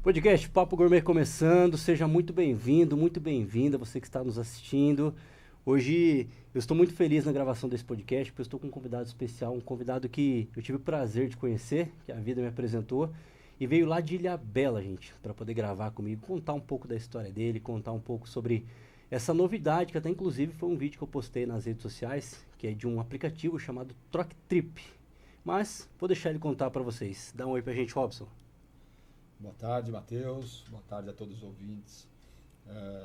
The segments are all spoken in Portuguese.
Podcast Papo Gourmet começando, seja muito bem-vindo, muito bem-vinda você que está nos assistindo. Hoje eu estou muito feliz na gravação desse podcast, porque eu estou com um convidado especial, um convidado que eu tive o prazer de conhecer, que a vida me apresentou, e veio lá de Ilhabela, gente, para poder gravar comigo, contar um pouco da história dele, contar um pouco sobre essa novidade, que até inclusive foi um vídeo que eu postei nas redes sociais, que é de um aplicativo chamado TrocTrip. Mas vou deixar ele contar para vocês. Dá um oi pra gente, Robson. Boa tarde, Matheus. Boa tarde a todos os ouvintes.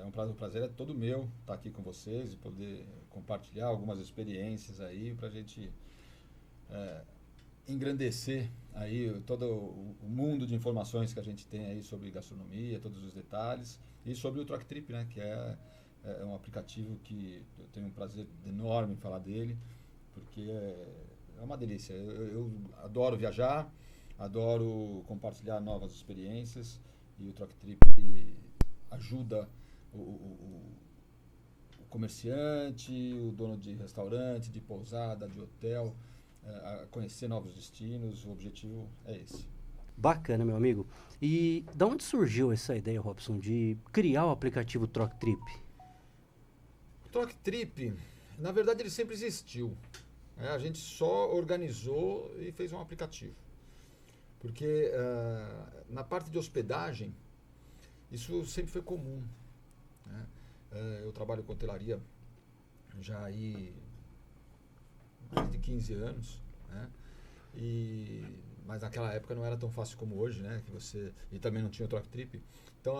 O prazer é todo meu estar aqui com vocês e poder compartilhar algumas experiências aí para a gente engrandecer aí todo o mundo de informações que a gente tem aí sobre gastronomia, todos os detalhes, e sobre o TrocTrip, né, que é um aplicativo que eu tenho um prazer enorme em falar dele, porque é uma delícia. Eu adoro viajar, adoro compartilhar novas experiências, e o TrocTrip ajuda o comerciante, o dono de restaurante, de pousada, de hotel, a conhecer novos destinos. O objetivo é esse. Bacana, meu amigo. E da onde surgiu essa ideia, Robson, de criar o aplicativo TrocTrip? O TrocTrip, na verdade, ele sempre existiu. A gente só organizou e fez um aplicativo. Porque na parte de hospedagem, isso sempre foi comum, né? Eu trabalho com hotelaria já aí mais de 15 anos, né? Mas naquela época não era tão fácil como hoje, né? E também não tinha o TrocTrip. Então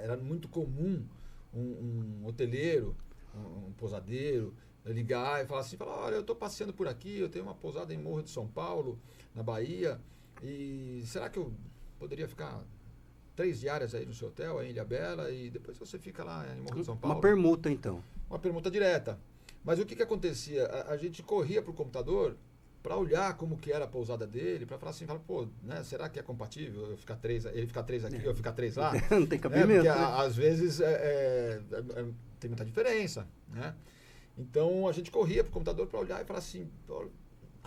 era muito comum um hoteleiro, um pousadeiro, ligar e falar: olha, eu estou passeando por aqui, eu tenho uma pousada em Morro de São Paulo, na Bahia, e será que eu poderia ficar 3 diárias aí no seu hotel, aí em Ilhabela, e depois você fica lá em Morro de São Paulo? Uma permuta, então. Uma permuta direta. Mas o que acontecia? A gente corria para o computador para olhar como que era a pousada dele, para falar assim, pô, né, será que é compatível eu ficar ele ficar 3 aqui, eu ficar 3 lá? Não tem cabimento, porque né? às vezes tem muita diferença, né? Então a gente corria para o computador para olhar e falar assim,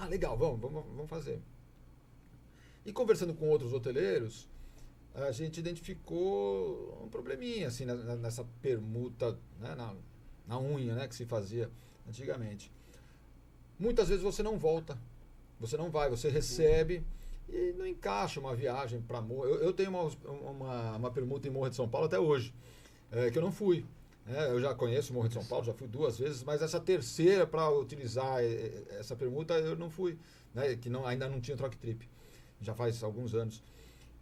legal, vamos fazer. E conversando com outros hoteleiros, a gente identificou um probleminha assim nessa permuta, né, na unha, né, que se fazia antigamente. Muitas vezes você não volta, você não vai, você recebe e não encaixa uma viagem para Morro. Eu tenho uma permuta em Morro de São Paulo até hoje, que eu não fui. Eu já conheço Morro de São Paulo, já fui 2 vezes, mas essa terceira para utilizar essa permuta eu não fui, né, que ainda não tinha TrocTrip, já faz alguns anos.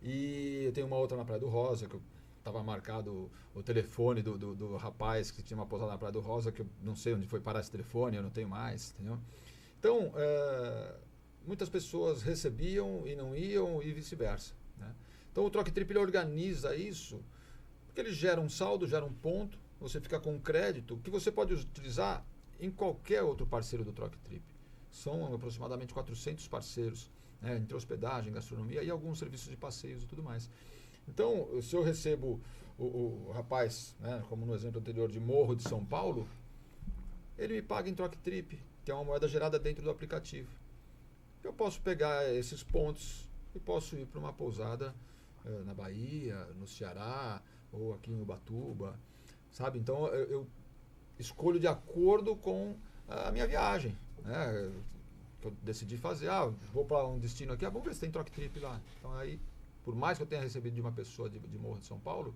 E eu tenho uma outra na Praia do Rosa, que eu estava marcado o telefone do rapaz que tinha uma pousada na Praia do Rosa, que eu não sei onde foi parar esse telefone, eu não tenho mais, entendeu? Então, muitas pessoas recebiam e não iam e vice-versa, né? Então o TrocTrip ele organiza isso, porque ele gera um saldo, gera um ponto, você fica com um crédito que você pode utilizar em qualquer outro parceiro do TrocTrip. São aproximadamente 400 parceiros, né, entre hospedagem, gastronomia e alguns serviços de passeios e tudo mais. Então, se eu recebo o rapaz, né, como no exemplo anterior, de Morro de São Paulo, ele me paga em TrocTrip, que é uma moeda gerada dentro do aplicativo. Eu posso pegar esses pontos e posso ir para uma pousada na Bahia, no Ceará, ou aqui em Ubatuba, sabe? Então, eu escolho de acordo com a minha viagem, né? Eu decidi fazer, vou para um destino aqui, vamos ver se tem TrocTrip lá. Então aí, por mais que eu tenha recebido de uma pessoa de Morro de São Paulo,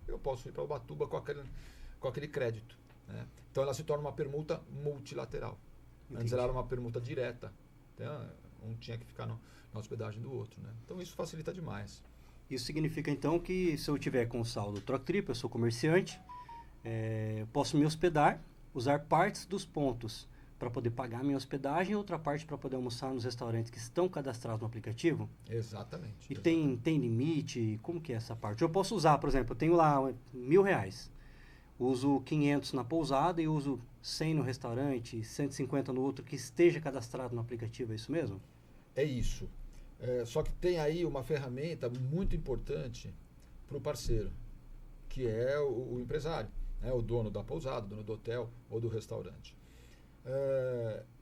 eu posso ir para Ubatuba com aquele crédito, né? Então ela se torna uma permuta multilateral. Entendi. Antes ela era uma permuta direta, então, um tinha que ficar na hospedagem do outro, né? Então isso facilita demais. Isso significa então que se eu tiver com saldo TrocTrip, eu sou comerciante, eu posso me hospedar, usar partes dos pontos para poder pagar a minha hospedagem e outra parte para poder almoçar nos restaurantes que estão cadastrados no aplicativo? Exatamente. E tem limite? Como que é essa parte? Eu posso usar, por exemplo, eu tenho lá R$1.000, uso 500 na pousada e uso 100 no restaurante, 150 no outro que esteja cadastrado no aplicativo, é isso mesmo? É isso. Só que tem aí uma ferramenta muito importante para o parceiro, que é o empresário, né? O dono da pousada, o dono do hotel ou do restaurante.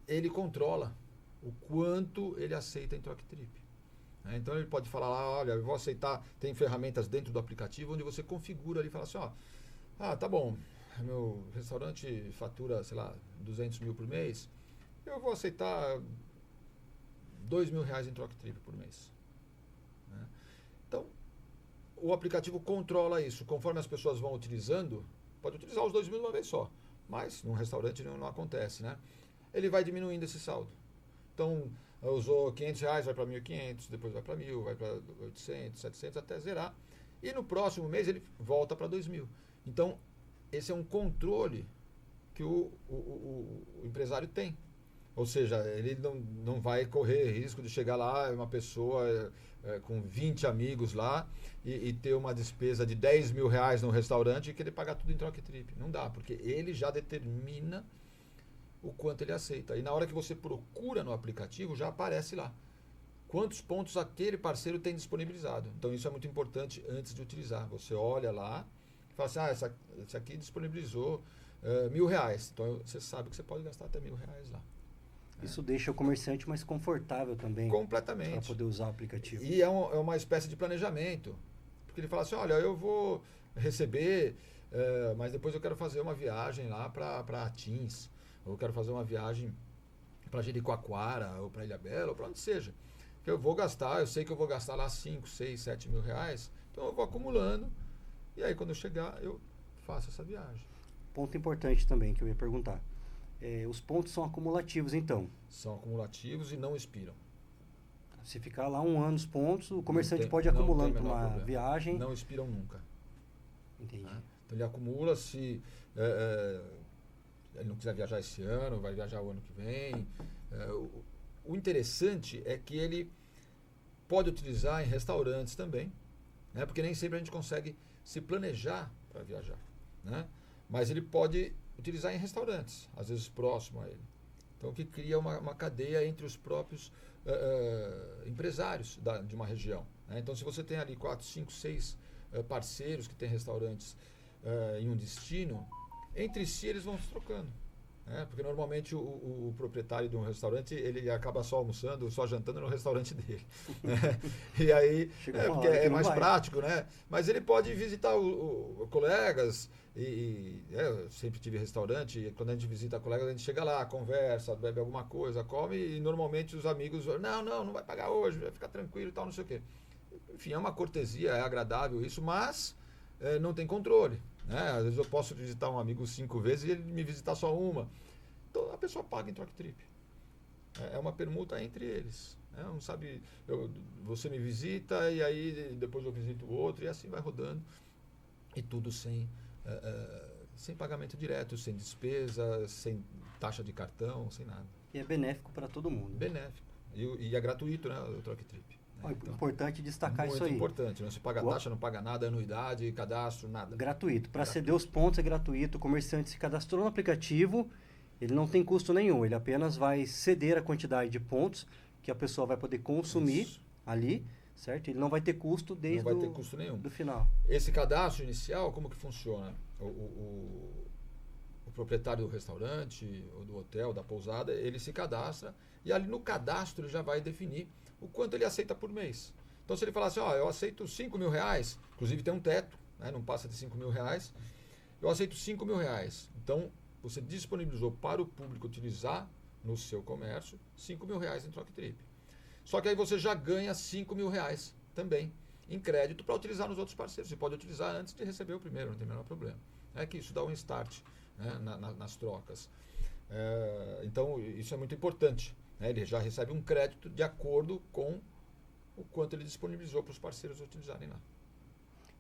Ele controla o quanto ele aceita em TrocTrip. né? Então ele pode falar lá, olha, eu vou aceitar, tem ferramentas dentro do aplicativo onde você configura ali e fala assim, ó, tá bom, meu restaurante fatura, sei lá, 200 mil por mês, eu vou aceitar R$ 2.000 em troca trip por mês. Né? Então, o aplicativo controla isso. Conforme as pessoas vão utilizando, pode utilizar os 2.000 de uma vez só, mas num restaurante não acontece, né? Ele vai diminuindo esse saldo. Então, usou R$ 500, vai para 1.500, depois vai para 1.000, vai para 800, 700, até zerar. E no próximo mês ele volta para 2.000. Então, esse é um controle que o empresário tem. Ou seja, ele não vai correr risco de chegar lá, uma pessoa com 20 amigos lá e ter uma despesa de R$ 10.000 no restaurante e querer pagar tudo em troca trip. Não dá, porque ele já determina o quanto ele aceita. E na hora que você procura no aplicativo, já aparece lá quantos pontos aquele parceiro tem disponibilizado. Então isso é muito importante antes de utilizar. Você olha lá e fala assim, esse aqui disponibilizou R$ 1.000. Então você sabe que você pode gastar até R$ 1.000 lá. Isso deixa o comerciante mais confortável também. Completamente. Para poder usar o aplicativo. E é uma espécie de planejamento. Porque ele fala assim, olha, eu vou receber, mas depois eu quero fazer uma viagem lá para Atins, ou eu quero fazer uma viagem para Jericoacoara, ou para Ilhabela, ou para onde seja. Que eu vou gastar, eu sei que eu vou gastar lá 5, 6, 7 mil reais, então eu vou acumulando, e aí quando eu chegar, eu faço essa viagem. Ponto importante também que eu ia perguntar. Os pontos são acumulativos, então? São acumulativos e não expiram. Se ficar lá um ano os pontos, o comerciante pode ir acumulando para uma viagem. Não expiram nunca. Entendi. Né? Então ele acumula, se ele não quiser viajar esse ano, vai viajar o ano que vem. O interessante é que ele pode utilizar em restaurantes também, né? Porque nem sempre a gente consegue se planejar para viajar, né? Mas ele pode utilizar em restaurantes, às vezes próximo a ele. Então, o que cria uma cadeia entre os próprios empresários de uma região. Né? Então, se você tem ali 4, 5, 6 parceiros que têm restaurantes em um destino, entre si eles vão se trocando. Né? Porque normalmente o proprietário de um restaurante, ele acaba só almoçando, só jantando no restaurante dele. Né? E aí, porque é mais prático, né? Mas ele pode visitar colegas, eu sempre tive restaurante, e quando a gente visita colegas, a gente chega lá, conversa, bebe alguma coisa, come, e normalmente os amigos falam, não vai pagar hoje, vai ficar tranquilo e tal, não sei o quê. Enfim, é uma cortesia, é agradável isso, mas não tem controle. Né? Às vezes eu posso visitar um amigo 5 vezes e ele me visitar só uma. Então a pessoa paga em troca trip. É uma permuta entre eles. Né? Não sabe, você me visita e aí depois eu visito o outro e assim vai rodando. E tudo sem pagamento direto, sem despesa, sem taxa de cartão, sem nada. E é benéfico para todo mundo. Benéfico. E é gratuito, né, o troca trip. Então, importante destacar isso aí. Muito importante. Não se paga taxa, não paga nada, anuidade, cadastro, nada. Gratuito. Para ceder os pontos é gratuito. O comerciante se cadastrou no aplicativo, ele não tem custo nenhum. Ele apenas vai ceder a quantidade de pontos que a pessoa vai poder consumir ali, certo? Ele não vai ter custo desde não vai ter custo nenhum. Do final. Esse cadastro inicial, como que funciona? O proprietário do restaurante, ou do hotel, da pousada, ele se cadastra e ali no cadastro ele já vai definir o quanto ele aceita por mês. Então, se ele falar assim, eu aceito R$ 5.000, inclusive tem um teto, né, não passa de R$ 5.000, eu aceito R$ 5.000. Então, você disponibilizou para o público utilizar no seu comércio R$ 5.000 em troca trip. Só que aí você já ganha R$ 5.000 também em crédito para utilizar nos outros parceiros. Você pode utilizar antes de receber o primeiro, não tem o menor problema. É que isso dá um start, né, nas trocas. Então, isso é muito importante. Ele já recebe um crédito de acordo com o quanto ele disponibilizou para os parceiros utilizarem lá.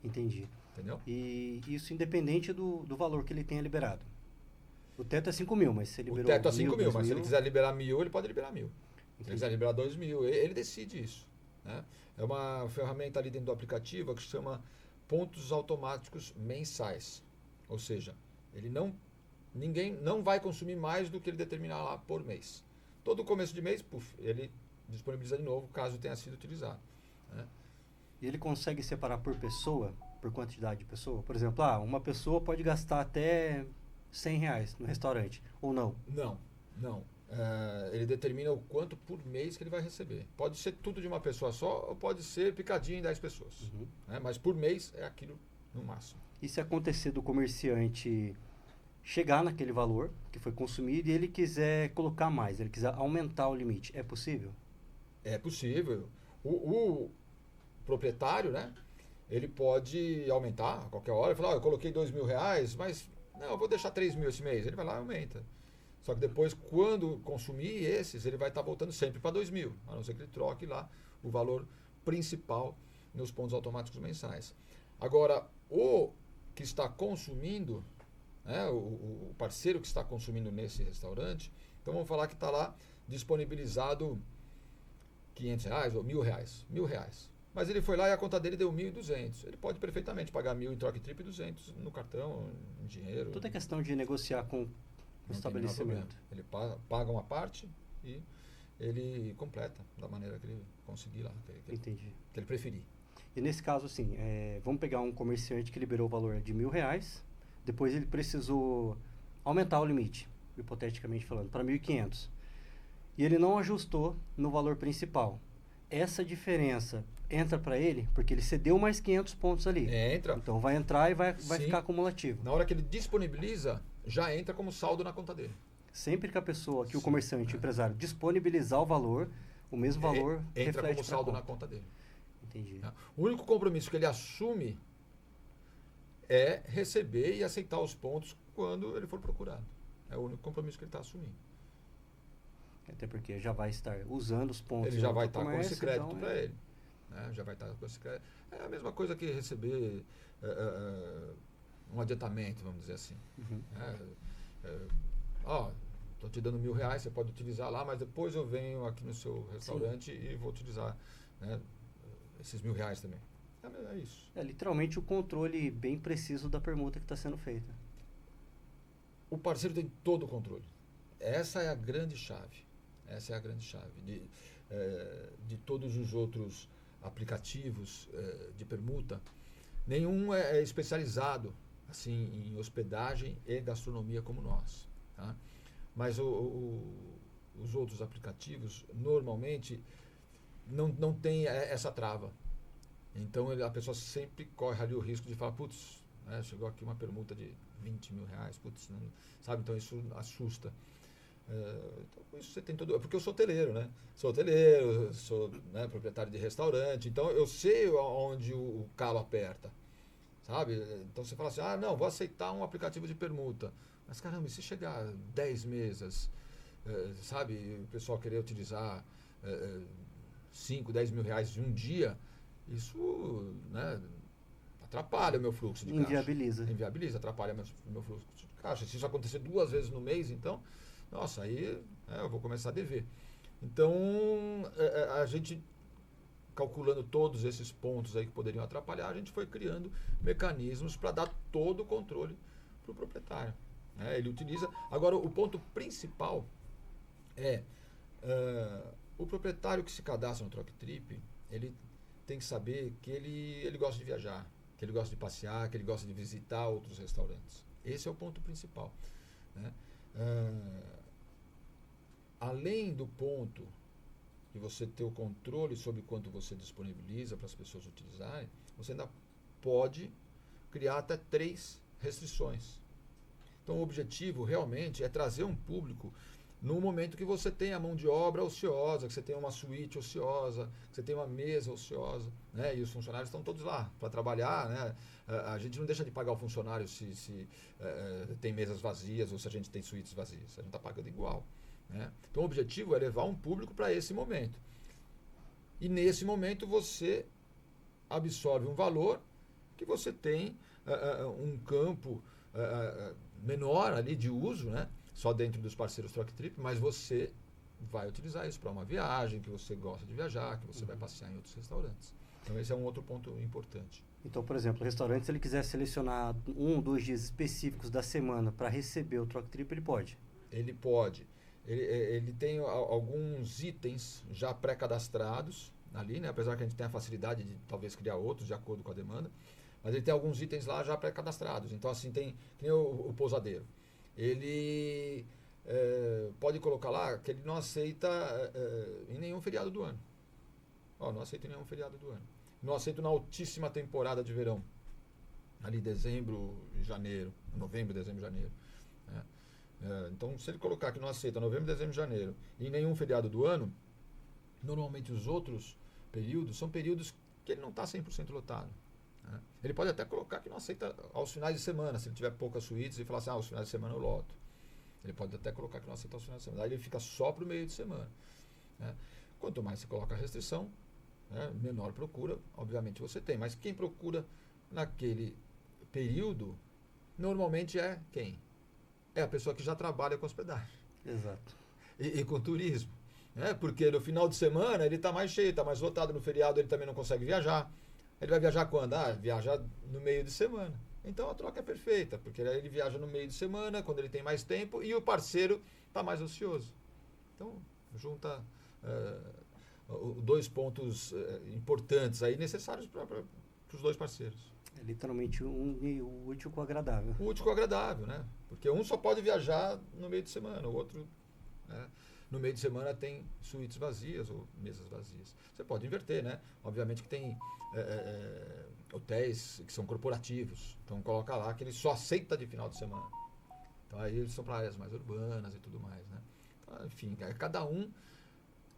Entendi. Entendeu? E isso independente do valor que ele tenha liberado. O teto é 5.000, mas se ele liberou o teto é 5.000, 2.000, mas se ele quiser liberar 1.000, ele pode liberar 1.000. Entendi. Se ele quiser liberar 2.000, ele decide isso. Né? É uma ferramenta ali dentro do aplicativo que se chama pontos automáticos mensais. Ou seja, ninguém não vai consumir mais do que ele determinar lá por mês. Todo começo de mês, ele disponibiliza de novo, caso tenha sido utilizado. Né? E ele consegue separar por pessoa, por quantidade de pessoa? Por exemplo, uma pessoa pode gastar até R$ 100 no restaurante, ou não? Não. ele determina o quanto por mês que ele vai receber. Pode ser tudo de uma pessoa só ou pode ser picadinho em 10 pessoas. Né? Mas por mês é aquilo no máximo. E se acontecer do comerciante chegar naquele valor que foi consumido e ele quiser colocar mais, ele quiser aumentar o limite, é possível? É possível. O proprietário, né? Ele pode aumentar a qualquer hora. Ele fala, eu coloquei R$2.000, mas não, eu vou deixar 3.000 esse mês. Ele vai lá e aumenta. Só que depois, quando consumir esses, ele vai estar voltando sempre para 2.000. A não ser que ele troque lá o valor principal nos pontos automáticos mensais. Agora, o que está consumindo, né, o parceiro que está consumindo nesse restaurante, então vamos falar que está lá disponibilizado R$500 ou R$1.000. R$1.000. Mas ele foi lá e a conta dele deu 1.200. Ele pode perfeitamente pagar 1.000 em troca trip e 200 no cartão, em dinheiro. Tudo é questão de negociar com o estabelecimento. Ele paga uma parte e ele completa da maneira que ele conseguir lá, Entendi. que ele preferir. E nesse caso, assim, vamos pegar um comerciante que liberou o valor de R$1.000, depois ele precisou aumentar o limite, hipoteticamente falando, para 1.500. E ele não ajustou no valor principal. Essa diferença entra para ele, porque ele cedeu mais 500 pontos ali. Entra. Então vai entrar e vai ficar acumulativo. Na hora que ele disponibiliza, já entra como saldo na conta dele. Sempre que a pessoa, que o comerciante, o empresário, disponibilizar o valor, o mesmo valor entra reflete como saldo na conta dele. Entendi. O único compromisso que ele assume é receber e aceitar os pontos quando ele for procurado. É o único compromisso que ele está assumindo. Até porque já vai estar usando os pontos. Ele já vai estar com esse crédito então para ele. Né? Já vai estar com esse crédito. É a mesma coisa que receber um adiantamento, vamos dizer assim. Estou te dando R$1.000, você pode utilizar lá, mas depois eu venho aqui no seu restaurante e vou utilizar, né, esses R$1.000 também. É isso. É literalmente o controle bem preciso da permuta que está sendo feita. O parceiro tem todo o controle. Essa é a grande chave. Essa é a grande chave de todos os outros aplicativos de permuta. Nenhum é especializado assim em hospedagem e gastronomia como nós. Tá? Mas os outros aplicativos normalmente não tem essa trava. Então a pessoa sempre corre ali o risco de falar, putz, chegou aqui uma permuta de R$20.000, putz, não, sabe? Então isso assusta. Então isso você tem todo. Porque eu sou hoteleiro, né? Sou hoteleiro, sou, né, proprietário de restaurante, então eu sei onde o calo aperta, sabe? Então você fala assim, não, vou aceitar um aplicativo de permuta. Mas caramba, e se chegar 10 mesas, sabe? O pessoal querer utilizar 5, 10 mil reais de um dia, isso, né, atrapalha o meu fluxo de caixa. Inviabiliza, atrapalha o meu fluxo de caixa. Se isso acontecer 2 vezes no mês, então, nossa, aí eu vou começar a dever. Então, a gente, calculando todos esses pontos aí que poderiam atrapalhar, a gente foi criando mecanismos para dar todo o controle para o proprietário. Ele utiliza. Agora, o ponto principal é o proprietário que se cadastra no TrocTrip, ele tem que saber que ele gosta de viajar, que ele gosta de passear, que ele gosta de visitar outros restaurantes. Esse é o ponto principal. Né? Além do ponto de você ter o controle sobre quanto você disponibiliza para as pessoas utilizarem, você ainda pode criar até 3 restrições. Então o objetivo realmente é trazer um público no momento que você tem a mão de obra ociosa, que você tem uma suíte ociosa, que você tem uma mesa ociosa, né? E os funcionários estão todos lá para trabalhar, né? A gente não deixa de pagar o funcionário se tem mesas vazias ou se a gente tem suítes vazias, a gente está pagando igual. Né? Então o objetivo é levar um público para esse momento. E nesse momento você absorve um valor que você tem um campo menor ali de uso, né? Só dentro dos parceiros TrocTrip, mas você vai utilizar isso para uma viagem, que você gosta de viajar, que você vai passear em outros restaurantes. Então esse é um outro ponto importante. Então, por exemplo, o restaurante, se ele quiser selecionar 1 ou 2 dias específicos da semana para receber o TrocTrip, ele pode? Ele pode. Ele tem alguns itens já pré-cadastrados ali, né? Apesar que a gente tem a facilidade de talvez criar outros de acordo com a demanda, mas ele tem alguns itens lá já pré-cadastrados. Então, assim, tem o pousadeiro. Ele pode colocar lá que ele não aceita em nenhum feriado do ano. Não aceita em nenhum feriado do ano. Não aceita na altíssima temporada de verão. Ali dezembro, janeiro, novembro, dezembro, janeiro. Né? Então, se ele colocar que não aceita novembro, dezembro, janeiro, e em nenhum feriado do ano, normalmente os outros períodos são períodos que ele não está 100% lotado. Né? Ele pode até colocar que não aceita aos finais de semana, se ele tiver poucas suítes e falar assim, aos finais de semana eu loto. Ele pode até colocar que não aceita aos finais de semana. Aí ele fica só para o meio de semana. Né? Quanto mais você coloca a restrição, né, menor procura, obviamente você tem. Mas quem procura naquele período, normalmente é quem? É a pessoa que já trabalha com hospedagem. Exato. E com turismo. Né? Porque no final de semana ele está mais cheio, está mais lotado. No feriado ele também não consegue viajar. Ele vai viajar quando? Viaja no meio de semana. Então a troca é perfeita, porque aí ele viaja no meio de semana, quando ele tem mais tempo, e o parceiro está mais ocioso. Então, junta dois pontos importantes aí, necessários para os dois parceiros. É literalmente o útil com o agradável. O útil com o agradável, né? Porque um só pode viajar no meio de semana, o outro, né, no meio de semana tem suítes vazias ou mesas vazias. Você pode inverter, né? Obviamente que tem hotéis que são corporativos. Então coloca lá que ele só aceita de final de semana. Então aí eles são para áreas mais urbanas e tudo mais, né? Então, enfim, cada um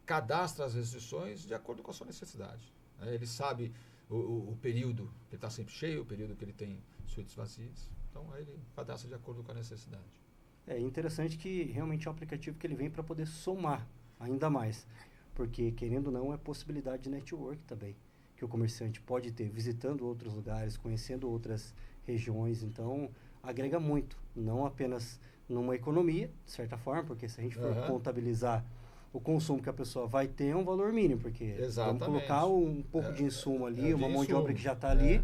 cadastra as restrições de acordo com a sua necessidade. Né? Ele sabe o período que ele está sempre cheio, o período que ele tem suítes vazias. Então aí ele cadastra de acordo com a necessidade. É interessante que realmente é um aplicativo que ele vem para poder somar ainda mais. Porque, querendo ou não, é possibilidade de network também. Que o comerciante pode ter visitando outros lugares, conhecendo outras regiões. Então, agrega muito. Não apenas numa economia, de certa forma, porque se a gente for contabilizar o consumo que a pessoa vai ter é um valor mínimo, porque Exatamente. vamos colocar um pouco de insumo ali, uma mão de obra que já está ali,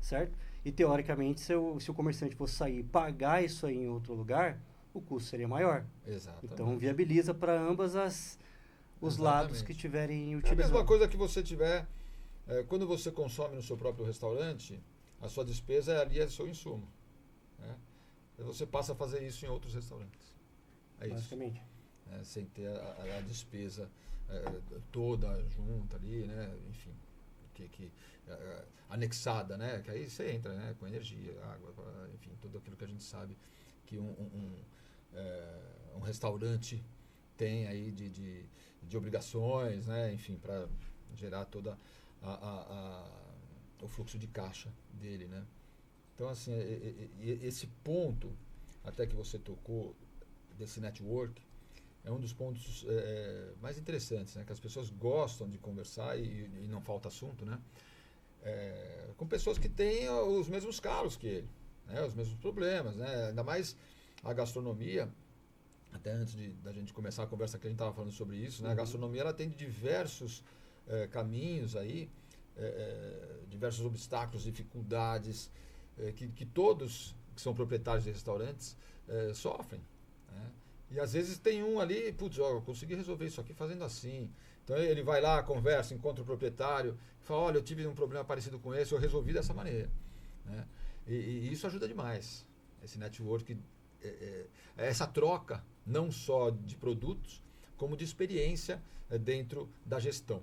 certo? E teoricamente, se o comerciante fosse sair e pagar isso aí em outro lugar, o custo seria maior. Exatamente. Então, viabiliza para ambas os lados que tiverem utilizando. É a mesma coisa que você tiver, quando você consome no seu próprio restaurante, a sua despesa ali é seu insumo. Né? E você passa a fazer isso em outros restaurantes. É isso. Basicamente. Sem ter a despesa toda junta ali, né? Enfim, anexada, né? Que aí você entra, né? Com energia, água, enfim, tudo aquilo que a gente sabe que um restaurante tem aí de obrigações, né? Enfim, para gerar toda o fluxo de caixa dele, né? Então, assim, esse ponto, até que você tocou, desse network, é um dos pontos mais interessantes, né? Que as pessoas gostam de conversar e não falta assunto, né? Com pessoas que têm os mesmos carros que ele, né? Os mesmos problemas, né? Ainda mais a gastronomia, até antes da gente começar a conversa que a gente estava falando sobre isso, né? A gastronomia ela tem diversos caminhos aí, diversos obstáculos, dificuldades, que todos que são proprietários de restaurantes sofrem, né? E às vezes tem um ali, putz, eu consegui resolver isso aqui fazendo assim. Então ele vai lá, conversa, encontra o proprietário, fala, olha, eu tive um problema parecido com esse, eu resolvi dessa maneira. Né? E isso ajuda demais. Esse network, essa troca, não só de produtos, como de experiência dentro da gestão.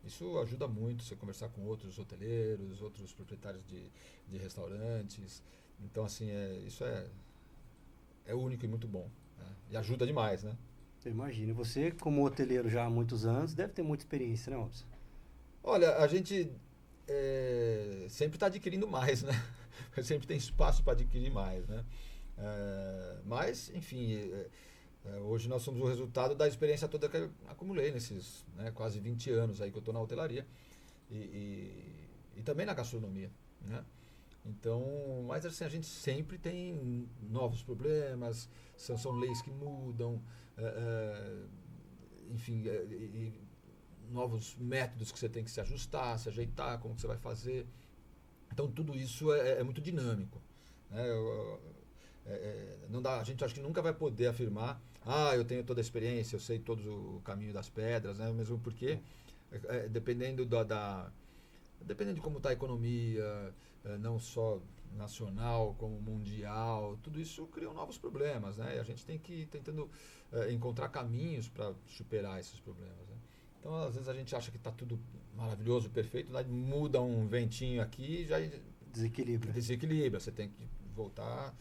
Isso ajuda muito você conversar com outros hoteleiros, outros proprietários de restaurantes. Então, assim, isso é único e muito bom. Né? E ajuda demais, né? Eu imagino. Você, como hoteleiro já há muitos anos, deve ter muita experiência, né, Robson? Olha, a gente sempre está adquirindo mais, né? Sempre tem espaço para adquirir mais, né? Mas, enfim, hoje nós somos o resultado da experiência toda que eu acumulei nesses quase 20 anos aí que eu estou na hotelaria e também na gastronomia, né? Então, mas assim, a gente sempre tem novos problemas, são leis que mudam, enfim, novos métodos que você tem que se ajustar, se ajeitar, como que você vai fazer. Então, tudo isso é muito dinâmico. Né? Não dá, a gente acho que nunca vai poder afirmar, eu tenho toda a experiência, eu sei todo o caminho das pedras, né? Mesmo porque, dependendo dependendo de como está a economia, não só nacional como mundial, tudo isso criou novos problemas, né? E a gente tem que ir tentando encontrar caminhos para superar esses problemas, né? Então, às vezes a gente acha que está tudo maravilhoso, perfeito, daí muda um ventinho aqui e já desequilibra. Você tem que voltar.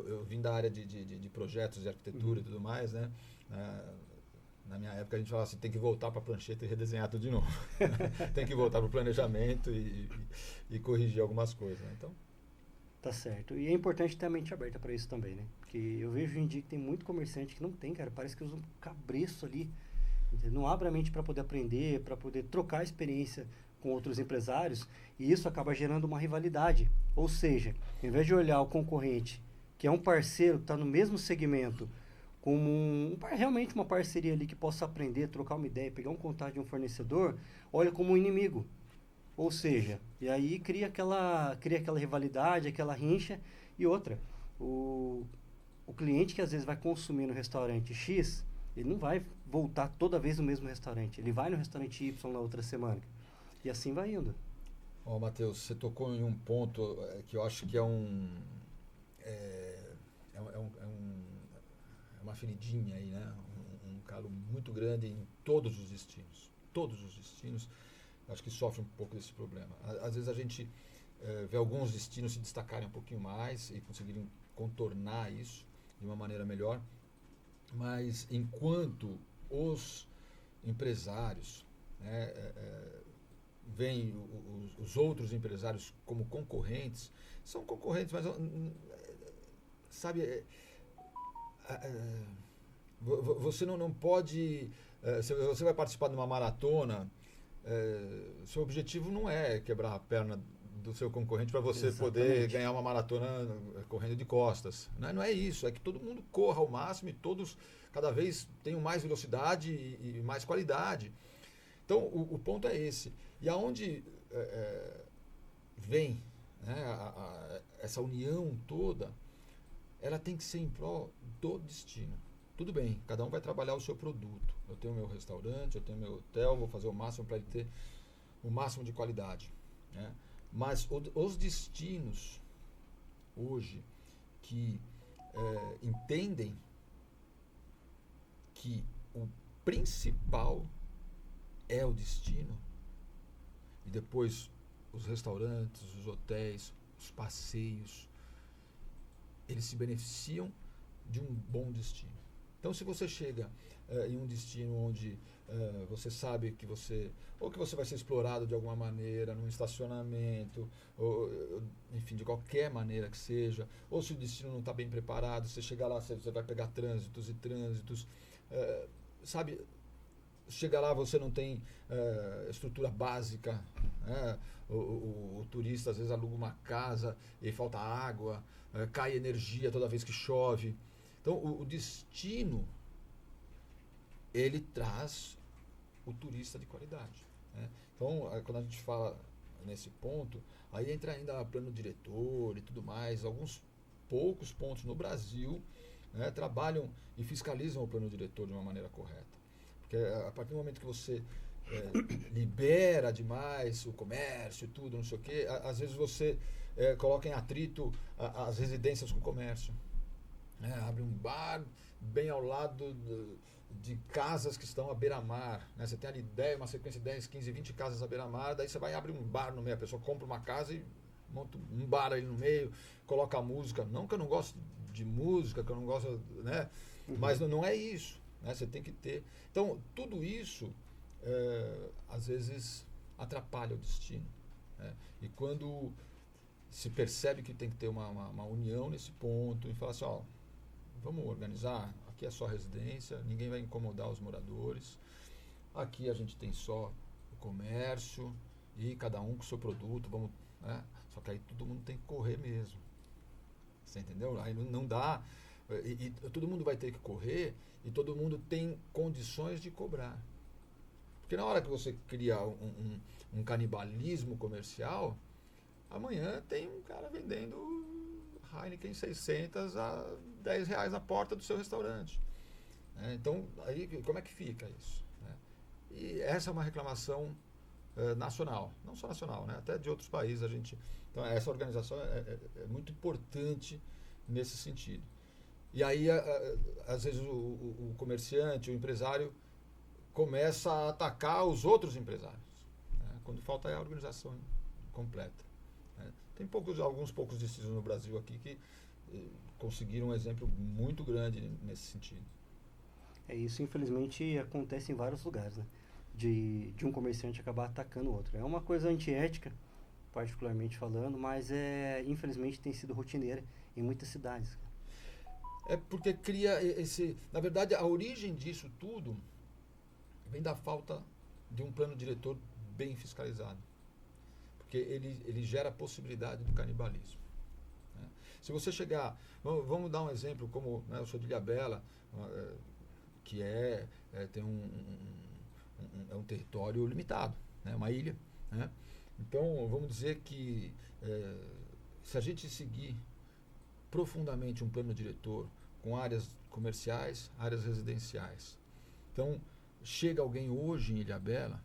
Eu vim da área de projetos de arquitetura e tudo mais, né? Na minha época a gente falava assim, tem que voltar para a prancheta e redesenhar tudo de novo. Tem que voltar para o planejamento e corrigir algumas coisas, né? Então, tá certo. E é importante ter a mente aberta para isso também, né? Porque eu vejo hoje em dia que tem muito comerciante que não tem, cara. Parece que usa um cabreço ali. Não abre a mente para poder aprender, para poder trocar experiência com outros empresários. E isso acaba gerando uma rivalidade. Ou seja, em vez de olhar o concorrente, que é um parceiro que está no mesmo segmento, como realmente uma parceria ali que possa aprender, trocar uma ideia, pegar um contato de um fornecedor, olha como um inimigo. Ou seja, e aí cria aquela rivalidade, aquela rincha. E outra, o cliente que às vezes vai consumir no restaurante X, ele não vai voltar toda vez no mesmo restaurante. Ele vai no restaurante Y na outra semana. E assim vai indo. Ó, Matheus, você tocou em um ponto que eu acho que é uma feridinha aí, né? Um calo muito grande em todos os destinos. Todos os destinos, acho que sofrem um pouco desse problema. Às vezes a gente vê alguns destinos se destacarem um pouquinho mais e conseguirem contornar isso de uma maneira melhor. Mas enquanto os empresários, né, veem os outros empresários como concorrentes, são concorrentes, mas sabe, você não pode, se você vai participar de uma maratona, seu objetivo não é quebrar a perna do seu concorrente para você poder ganhar uma maratona correndo de costas. Não é isso, é que todo mundo corra ao máximo e todos cada vez tenham mais velocidade e mais qualidade. Então, o ponto é esse. E aonde vem, né, essa união toda, ela tem que ser em prol do destino. Tudo bem, cada um vai trabalhar o seu produto. Eu tenho meu restaurante, eu tenho meu hotel, vou fazer o máximo para ele ter o máximo de qualidade, né? Mas os destinos hoje que entendem que o principal é o destino, e depois os restaurantes, os hotéis, os passeios, eles se beneficiam de um bom destino. Então, se você chega em um destino onde você sabe que você vai ser explorado de alguma maneira, num estacionamento, ou, enfim, de qualquer maneira que seja, ou se o destino não está bem preparado, você chegar lá, você vai pegar trânsitos e trânsitos, sabe, chega lá, você não tem estrutura básica, né? O turista às vezes aluga uma casa e falta água, cai energia toda vez que chove. Então, o destino, ele traz o turista de qualidade, né? Então, quando a gente fala nesse ponto, aí entra ainda plano diretor e tudo mais. Alguns poucos pontos no Brasil, né, trabalham e fiscalizam o plano diretor de uma maneira correta. Porque a partir do momento que você libera demais o comércio e tudo, não sei o quê, às vezes você coloca em atrito as residências com o comércio. Abre um bar bem ao lado de casas que estão à beira-mar, né? Você tem ali uma sequência de 10, 15, 20 casas à beira-mar, daí você vai abrir um bar no meio, a pessoa compra uma casa e monta um bar ali no meio, coloca a música. Não que eu não gosto de música, que eu não gosto, né? Mas não é isso, né? Você tem que ter. Então, tudo isso às vezes atrapalha o destino, né? E quando se percebe que tem que ter uma união nesse ponto e falar assim, ó, vamos organizar, aqui é só residência, ninguém vai incomodar os moradores, aqui a gente tem só o comércio e cada um com o seu produto, vamos, né? Só que aí todo mundo tem que correr mesmo, você entendeu? Aí não dá, e todo mundo vai ter que correr e todo mundo tem condições de cobrar. Porque na hora que você cria um canibalismo comercial, amanhã tem um cara vendendo Heineken 600 a R$10 na porta do seu restaurante. Então, aí como é que fica isso? E essa é uma reclamação nacional, não só nacional, né? Até de outros países a gente Então, essa organização é muito importante nesse sentido. E aí, às vezes, o comerciante, o empresário, começa a atacar os outros empresários, né? Quando falta é a organização completa, né? Tem alguns poucos distritos no Brasil aqui que conseguiram um exemplo muito grande nesse sentido. Isso, infelizmente, acontece em vários lugares, né? De um comerciante acabar atacando o outro. É uma coisa antiética, particularmente falando, mas infelizmente tem sido rotineira em muitas cidades. É porque cria esse... Na verdade, a origem disso tudo vem da falta de um plano diretor bem fiscalizado. Porque ele gera a possibilidade do canibalismo, né? Se você chegar... Vamos dar um exemplo, como, né, eu sou de Ilhabela, que tem um território limitado, né, uma ilha, né? Então, vamos dizer que se a gente seguir profundamente um plano diretor com áreas comerciais, áreas residenciais. Então, chega alguém hoje em Ilhabela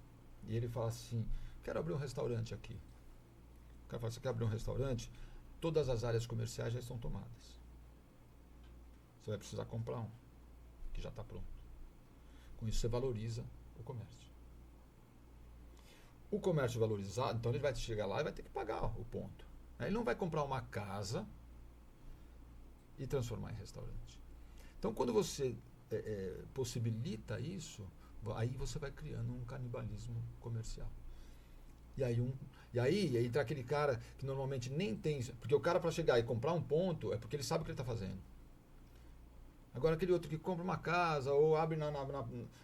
e ele fala assim, quero abrir um restaurante aqui. O cara fala, você quer abrir um restaurante? Todas as áreas comerciais já estão tomadas. Você vai precisar comprar um, que já está pronto. Com isso você valoriza o comércio. O comércio valorizado, então ele vai chegar lá e vai ter que pagar o ponto. Ele não vai comprar uma casa e transformar em restaurante. Então, quando você possibilita isso, aí você vai criando um canibalismo comercial. E aí entra aquele cara que normalmente nem tem... Porque o cara, para chegar e comprar um ponto, é porque ele sabe o que ele está fazendo. Agora, aquele outro que compra uma casa ou abre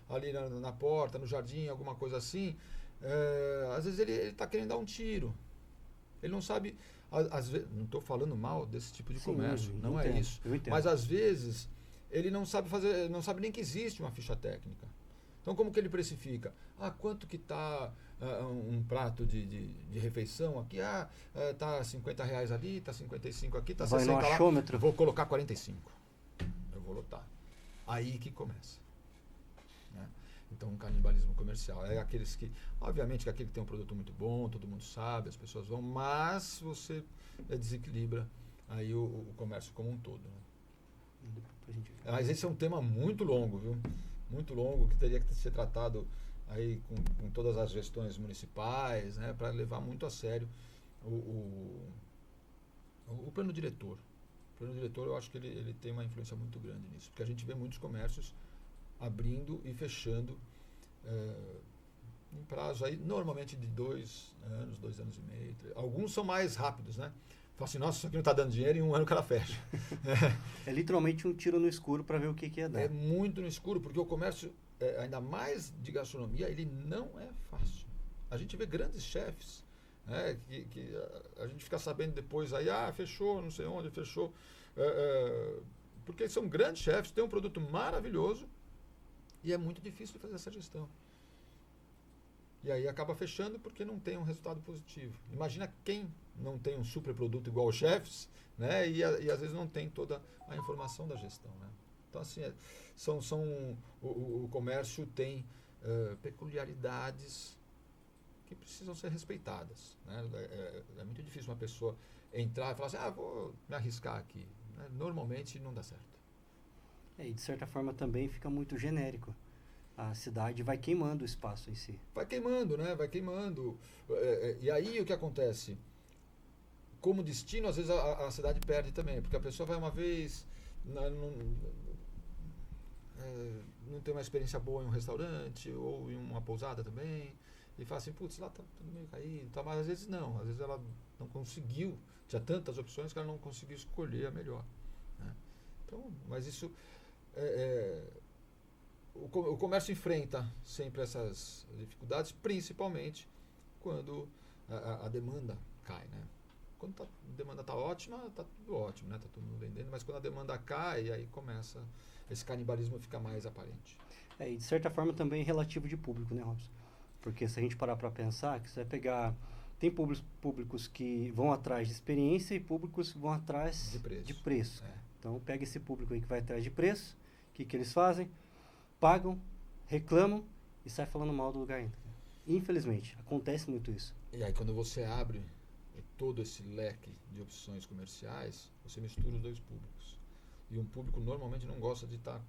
ali na porta, no jardim, alguma coisa assim, às vezes ele está querendo dar um tiro. Ele não sabe... Às vezes, não estou falando mal desse tipo de comércio, não é isso. Mas às vezes ele não sabe fazer, não sabe nem que existe uma ficha técnica. Então, como que ele precifica? Quanto que está um prato de refeição aqui? Está R$50 ali, está 55 aqui, está 60 lá. Achômetro. Vou colocar 45. Eu vou lotar. Aí que começa, né? Então, um canibalismo comercial. É aqueles que, obviamente, que aquele que tem um produto muito bom, todo mundo sabe, as pessoas vão, mas você desequilibra aí o comércio como um todo, né? Mas esse é um tema muito longo, viu? Muito longo, que teria que ser tratado aí com todas as gestões municipais, né, para levar muito a sério o plano diretor. O plano diretor, eu acho que ele tem uma influência muito grande nisso, porque a gente vê muitos comércios abrindo e fechando em prazo aí, normalmente de 2 anos, 2 anos e meio. Alguns são mais rápidos, né? Fala assim, nossa, isso aqui não está dando dinheiro, em 1 ano o cara fecha. É literalmente um tiro no escuro para ver o que ia dar. É muito no escuro, porque o comércio, ainda mais de gastronomia, ele não é fácil. A gente vê grandes chefes, né, que a gente fica sabendo depois aí, fechou, não sei onde, fechou. Porque são grandes chefes, têm um produto maravilhoso e é muito difícil de fazer essa gestão. E aí acaba fechando porque não tem um resultado positivo. Imagina quem não tem um super produto igual os chefes, né? E às vezes não tem toda a informação da gestão, né? Então, assim, o comércio tem peculiaridades que precisam ser respeitadas, né? É muito difícil uma pessoa entrar e falar assim, vou me arriscar aqui, né? Normalmente não dá certo. E de certa forma também fica muito genérico. A cidade vai queimando o espaço em si. Vai queimando, né? Vai queimando. E aí o que acontece? Como destino, às vezes a cidade perde também, porque a pessoa vai uma vez, não tem uma experiência boa em um restaurante ou em uma pousada também, e fala assim, putz, lá tá tudo meio caído, tá, mas às vezes não, às vezes ela não conseguiu, tinha tantas opções que ela não conseguiu escolher a melhor, né? Então, mas isso o comércio enfrenta sempre essas dificuldades, principalmente quando a demanda cai, né? Quando a demanda está ótima, está tudo ótimo, né? Está todo mundo vendendo, mas quando a demanda cai, aí começa esse canibalismo a ficar mais aparente. E de certa forma também relativo de público, né, Robson? Porque se a gente parar para pensar, que você vai pegar... Tem públicos que vão atrás de experiência e públicos que vão atrás de preço. Então, pega esse público aí que vai atrás de preço, o que eles fazem? Pagam, reclamam e sai falando mal do lugar ainda. Infelizmente, acontece muito isso. E aí quando você abre todo esse leque de opções comerciais, você mistura os dois públicos. E um público normalmente não gosta de estar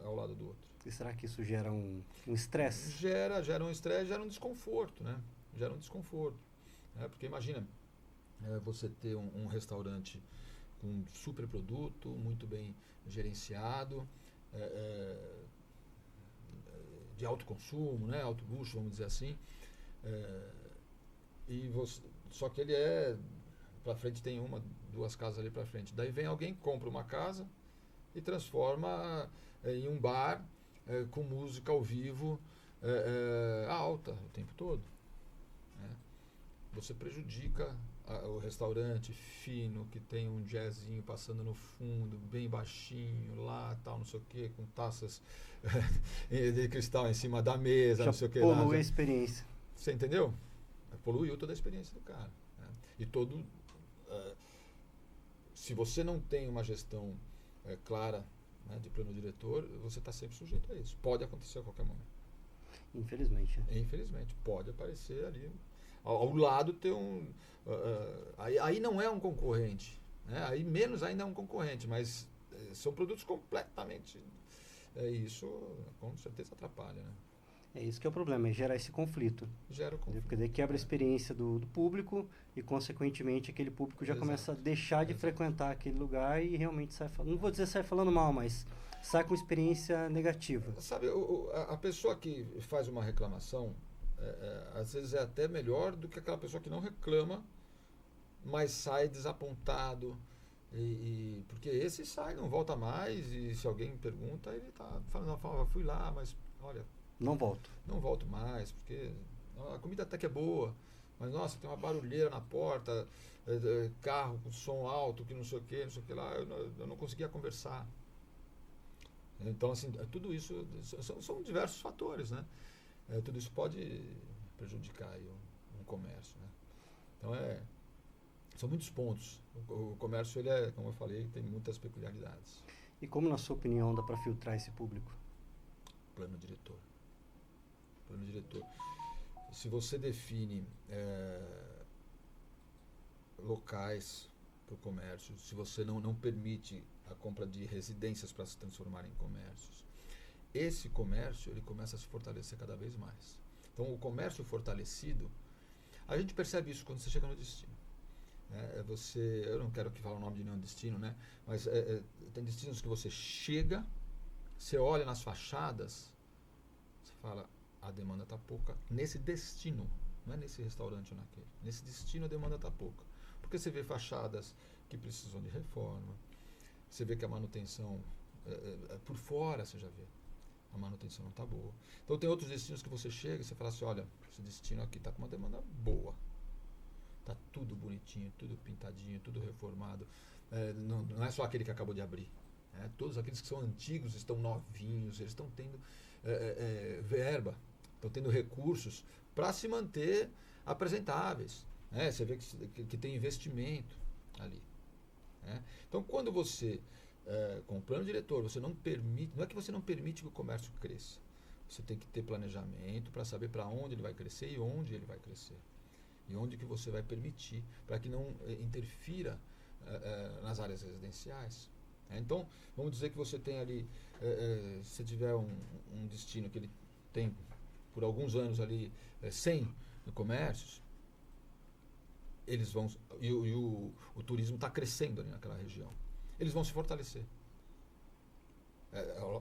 ao lado do outro. E será que isso gera um estresse? Gera um estresse, gera um desconforto, né? Gera um desconforto. Né? Porque imagina você ter um restaurante com um super produto, muito bem gerenciado, de alto consumo, né? Alto luxo, vamos dizer assim. Só que ele para frente tem duas casas ali para frente. Daí vem alguém, compra uma casa e transforma em um bar com música ao vivo alta o tempo todo. Né? Você prejudica o restaurante fino, que tem um jazzinho passando no fundo, bem baixinho, lá, tal, não sei o que, com taças de cristal em cima da mesa, Já não sei o que. polui a experiência. Você entendeu? Poluiu toda a experiência do cara. Né? E se você não tem uma gestão clara, né, de plano diretor, você está sempre sujeito a isso. Pode acontecer a qualquer momento. Infelizmente. Infelizmente. Pode aparecer ali. Ao lado tem aí não é um concorrente. Né? Aí menos ainda é um concorrente, mas são produtos completamente. Isso com certeza atrapalha. Né? É isso que é o problema, é gerar esse conflito. Gera o conflito. Porque daí quebra a experiência do público e, consequentemente, aquele público já começa a deixar de frequentar aquele lugar e realmente sai falando. Não vou dizer sai falando mal, mas sai com experiência negativa. Sabe, a pessoa que faz uma reclamação, às vezes é até melhor do que aquela pessoa que não reclama, mas sai desapontado. Porque esse sai, não volta mais, e se alguém pergunta, ele está falando, fui lá, mas olha. Não volto. Não volto mais, porque a comida até que é boa, mas nossa, tem uma barulheira na porta, carro com som alto, que não sei o que lá, eu não conseguia conversar. Então, assim, tudo isso são diversos fatores, né? Tudo isso pode prejudicar aí um comércio, né? Então, são muitos pontos. O comércio, ele como eu falei, tem muitas peculiaridades. E como, na sua opinião, dá para filtrar esse público? Plano diretor. Se você define locais para o comércio, se você não permite a compra de residências para se transformar em comércios, esse comércio ele começa a se fortalecer cada vez mais. Então, o comércio fortalecido, a gente percebe isso quando você chega no destino. Eu não quero que fale o nome de nenhum destino, né? Mas tem destinos que você chega, você olha nas fachadas, você fala, a demanda está pouca nesse destino, não é nesse restaurante ou naquele. Nesse destino a demanda está pouca. Porque você vê fachadas que precisam de reforma, você vê que a manutenção, por fora você já vê, a manutenção não está boa. Então tem outros destinos que você chega e você fala assim, olha, esse destino aqui está com uma demanda boa. Está tudo bonitinho, tudo pintadinho, tudo reformado. Não é só aquele que acabou de abrir. Todos aqueles que são antigos estão novinhos, eles estão tendo verba, estão tendo recursos para se manter apresentáveis. Você vê que tem investimento ali. Então, quando você, com o plano diretor, você não permite, não é que você não permite que o comércio cresça. Você tem que ter planejamento para saber para onde ele vai crescer e onde ele vai crescer. E onde que você vai permitir, para que não interfira nas áreas residenciais. Então, vamos dizer que você tem ali, se tiver um destino que ele tem, por alguns anos ali, 100 comércios, eles vão, e o turismo está crescendo ali naquela região, eles vão se fortalecer.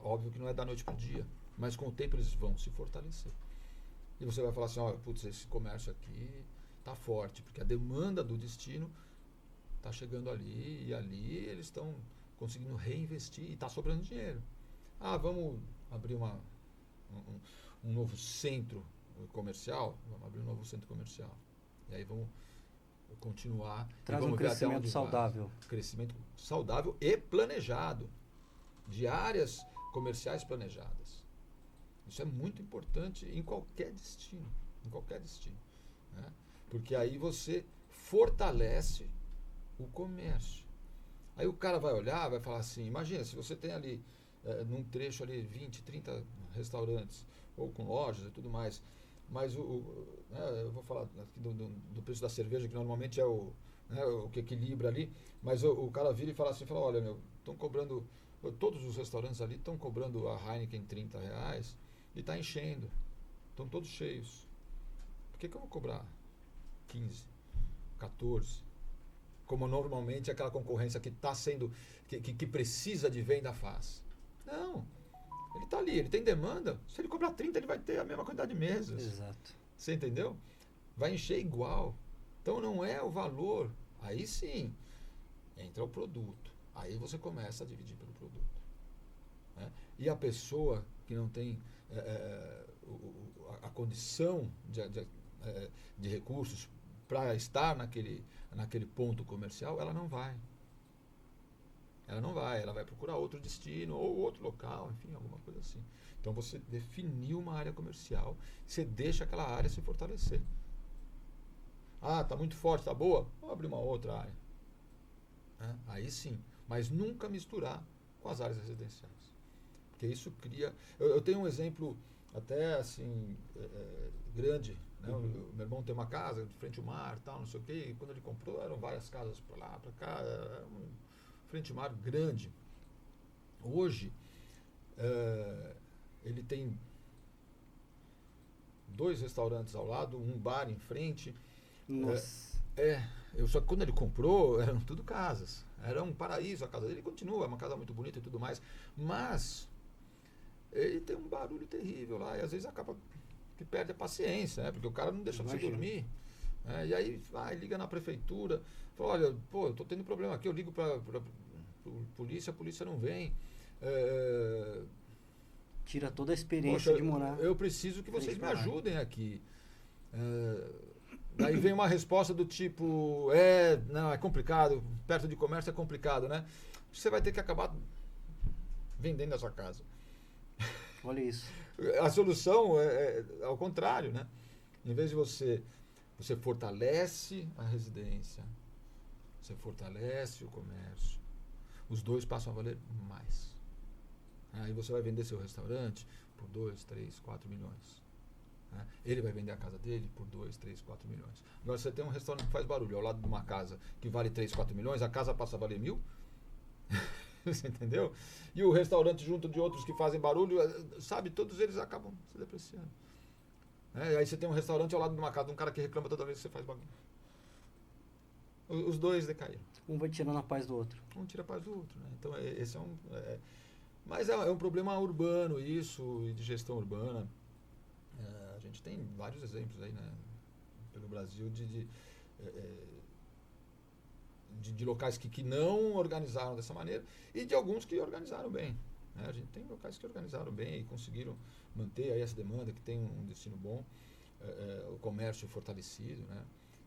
Óbvio que não é da noite para o dia, mas com o tempo eles vão se fortalecer. E você vai falar assim, putz, esse comércio aqui está forte, porque a demanda do destino está chegando ali, e ali eles estão conseguindo reinvestir e está sobrando dinheiro. Vamos abrir um novo centro comercial? Vamos abrir um novo centro comercial. E aí vamos continuar. Traz vamos um crescimento saudável. Crescimento saudável e planejado. De áreas comerciais planejadas. Isso é muito importante em qualquer destino. Em qualquer destino. Né? Porque aí você fortalece o comércio. Aí o cara vai olhar, vai falar assim, imagina, se você tem ali, num trecho ali, 20, 30 restaurantes, ou com lojas e tudo mais, mas eu vou falar aqui do preço da cerveja, que normalmente é né, o que equilibra ali, mas o cara vira e fala assim, olha, meu, estão cobrando, todos os restaurantes ali estão cobrando a Heineken R$ 30 e está enchendo, estão todos cheios. Por que eu vou cobrar 15, 14? Como normalmente aquela concorrência que está sendo, que precisa de venda faz. Não, ele está ali, ele tem demanda. Se ele cobrar 30, ele vai ter a mesma quantidade de mesas. Exato. Você entendeu? Vai encher igual. Então não é o valor. Aí sim, entra o produto. Aí você começa a dividir pelo produto. Né? E a pessoa que não tem a condição de recursos para estar naquele ponto comercial, ela não vai. Ela vai procurar outro destino ou outro local, enfim, alguma coisa assim. Então você definiu uma área comercial, você deixa aquela área se fortalecer. Ah, tá muito forte, tá boa? Vou abrir uma outra área. Né? Aí sim, mas nunca misturar com as áreas residenciais. Porque isso cria... Eu tenho um exemplo até assim, grande. Né? O meu irmão tem uma casa de frente ao mar, tal, não sei o quê, e quando ele comprou eram várias casas para lá, para cá, era frente ao mar grande. Hoje, ele tem 2 restaurantes ao lado, um bar em frente. Nossa. Só que quando ele comprou, eram tudo casas. Era um paraíso a casa dele, continua, é uma casa muito bonita e tudo mais. Mas ele tem um barulho terrível lá, e às vezes acaba que perde a paciência, né? Porque o cara não deixa você dormir. E aí liga na prefeitura, fala, olha, eu tô tendo problema aqui, eu ligo para polícia, a polícia não vem. Tira toda a experiência de morar. Eu preciso que vocês me ajudem aqui. Daí vem uma resposta do tipo, não, é complicado, perto de comércio é complicado, né? Você vai ter que acabar vendendo a sua casa. Olha isso. A solução é ao contrário, né? Em vez de você fortalece a residência, você fortalece o comércio, os dois passam a valer mais. Aí você vai vender seu restaurante por 2, 3, 4 milhões. Ele vai vender a casa dele por 2, 3, 4 milhões. Agora você tem um restaurante que faz barulho ao lado de uma casa que vale 3, 4 milhões, a casa passa a valer 1.000. Você entendeu? E o restaurante junto de outros que fazem barulho, sabe, todos eles acabam se depreciando. Aí você tem um restaurante ao lado de uma casa, de um cara que reclama toda vez que você faz barulho. Os dois decaíram. Um vai tirando a paz do outro. Um tira a paz do outro, né? Então esse mas é um problema urbano isso, e de gestão urbana. A gente tem vários exemplos aí, né, pelo Brasil de locais que não organizaram dessa maneira e de alguns que organizaram bem. Né? A gente tem locais que organizaram bem e conseguiram manter aí essa demanda, que tem um destino bom, o comércio fortalecido, né?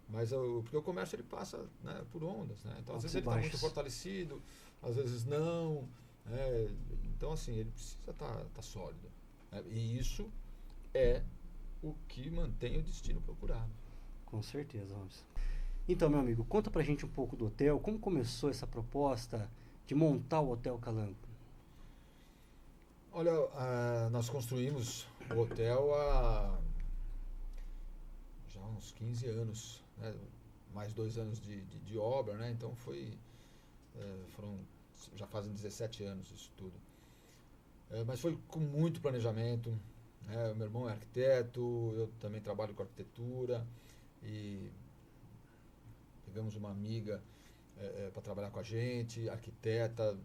Mas porque o comércio ele passa, né, por ondas, né? Então às vezes ele está muito fortalecido, às vezes não. Então assim, ele precisa estar sólido. Né? E isso é o que mantém o destino procurado. Com certeza, Robson. Então, meu amigo, conta pra gente um pouco do hotel, como começou essa proposta de montar o Hotel Calanco? Olha, nós construímos o hotel há já uns 15 anos, né? Mais 2 anos de obra, né? Então já fazem 17 anos isso tudo. Mas foi com muito planejamento. O meu irmão é arquiteto, eu também trabalho com arquitetura e pegamos uma amiga para trabalhar com a gente, arquiteta,